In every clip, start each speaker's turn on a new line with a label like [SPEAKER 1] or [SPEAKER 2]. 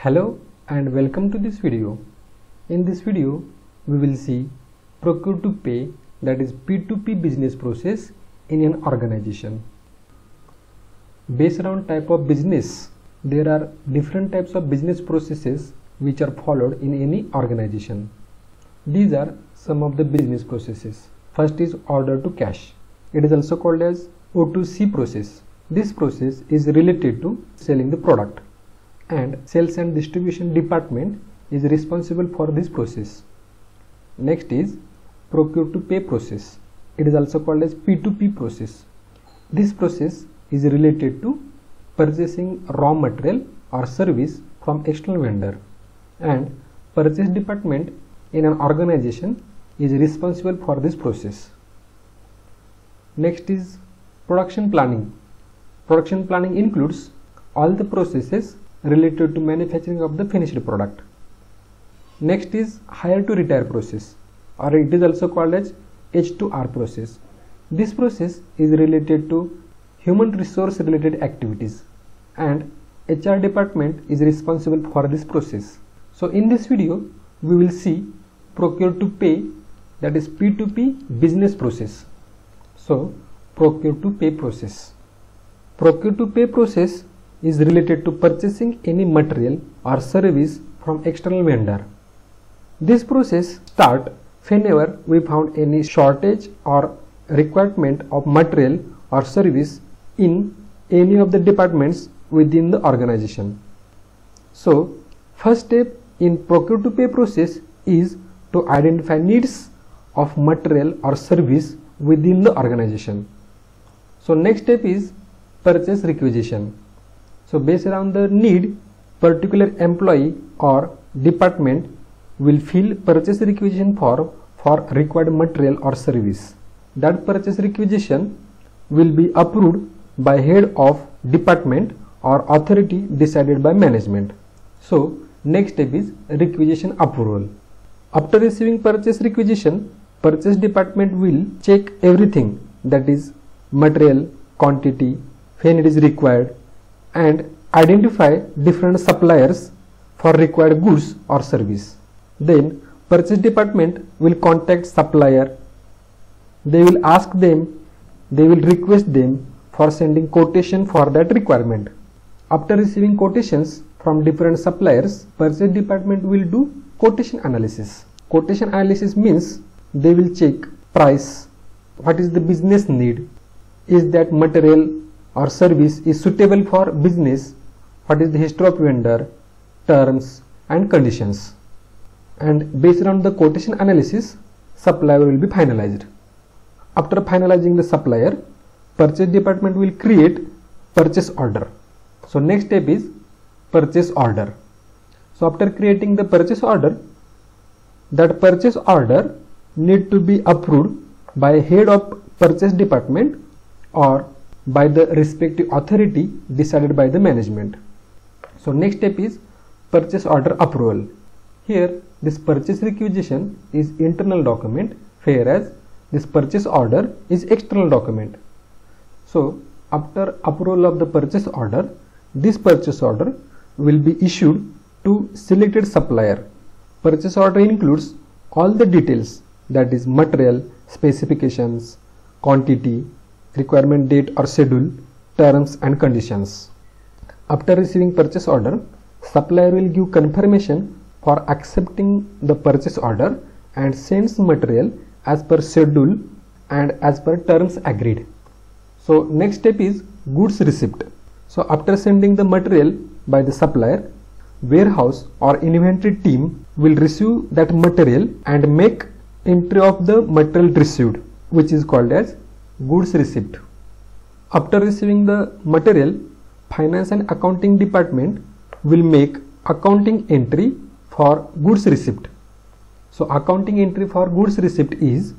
[SPEAKER 1] Hello and welcome to this video. In this video, we will see Procure to Pay, that is P2P business process in an organization. Based on type of business, there are different types of business processes which are followed in any organization. These are some of the business processes. First is order to cash. It is also called as O2C process. This process is related to selling the product, and sales and distribution department is responsible for this process. Next is Procure to Pay process. It is also called as P2P process. This process is related to purchasing raw material or service from external vendor, and purchase department in an organization is responsible for this process. Next is production planning. Production planning includes all the processes related to manufacturing of the finished product. Next is hire to retire process, or it is also called as H2R process. This process is related to human resource related activities, and HR department is responsible for this process. So in this video we will see Procure to Pay, that is P2P business process. So Procure to Pay process. Procure to Pay process is related to purchasing any material or service from external vendor. This process starts whenever we found any shortage or requirement of material or service in any of the departments within the organization. So first step in Procure to Pay process is to identify needs of material or service within the organization. So next step is purchase requisition. So based on the need, particular employee or department will fill purchase requisition form for required material or service. That purchase requisition will be approved by head of department or authority decided by management. So next step is requisition approval. After receiving purchase requisition, purchase department will check everything, that is material, quantity, when it is required, and identify different suppliers for required goods or service. Then purchase department will contact supplier. They will ask them, they will request them for sending quotation for that requirement. After receiving quotations from different suppliers, purchase department will do quotation analysis. Quotation analysis means they will check price, what is the business need, is that material or service is suitable for business, what is the history of vendor, terms and conditions. And based on the quotation analysis, supplier will be finalized. After finalizing the supplier, purchase department will create purchase order. So next step is purchase order. So after creating the purchase order, that purchase order need to be approved by head of purchase department or by the respective authority decided by the management. So next step is purchase order approval. Here this purchase requisition is internal document, whereas this purchase order is external document. So after approval of the purchase order, this purchase order will be issued to selected supplier. Purchase order includes all the details, that is material, specifications, quantity, requirement date or schedule, terms and conditions. After receiving purchase order, supplier will give confirmation for accepting the purchase order and sends material as per schedule and as per terms agreed. So next step is goods receipt. So after sending the material by the supplier, warehouse or inventory team will receive that material and make entry of the material received, which is called as goods receipt. After receiving the material, finance and accounting department will make accounting entry for goods receipt. So accounting entry for goods receipt is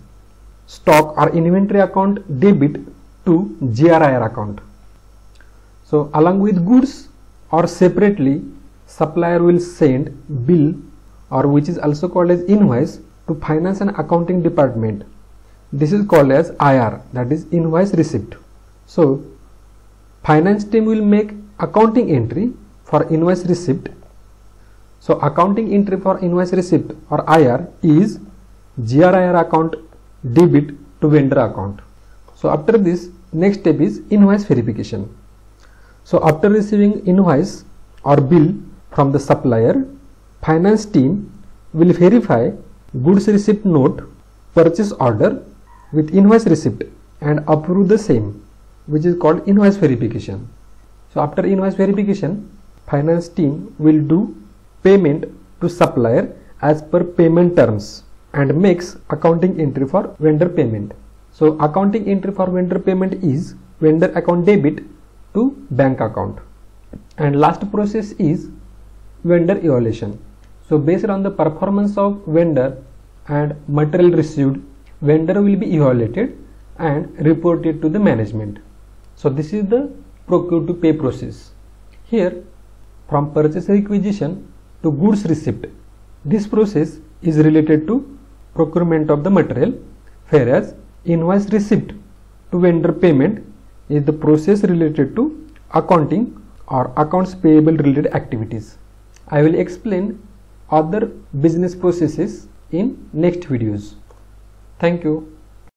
[SPEAKER 1] stock or inventory account debit to GRIR account. So along with goods or separately, supplier will send bill, or which is also called as invoice, to finance and accounting department. This is called as IR, that is invoice receipt. So finance team will make accounting entry for invoice receipt So accounting entry for invoice receipt or IR is GRIR account debit to vendor account. So after this, next step is invoice verification. So after receiving invoice or bill from the supplier, finance team will verify goods receipt note, purchase order with invoice receipt and approve the same, which is called invoice verification. So after invoice verification, finance team will do payment to supplier as per payment terms and makes accounting entry for vendor payment. So accounting entry for vendor payment is vendor account debit to bank account. And last process is vendor evaluation. So based on the performance of vendor and material received, vendor will be evaluated and reported to the management. So this is the procure to pay process. Here, from purchase requisition to goods receipt, this process is related to procurement of the material, whereas invoice receipt to vendor payment is the process related to accounting or accounts payable related activities. I will explain other business processes in next videos. Thank you.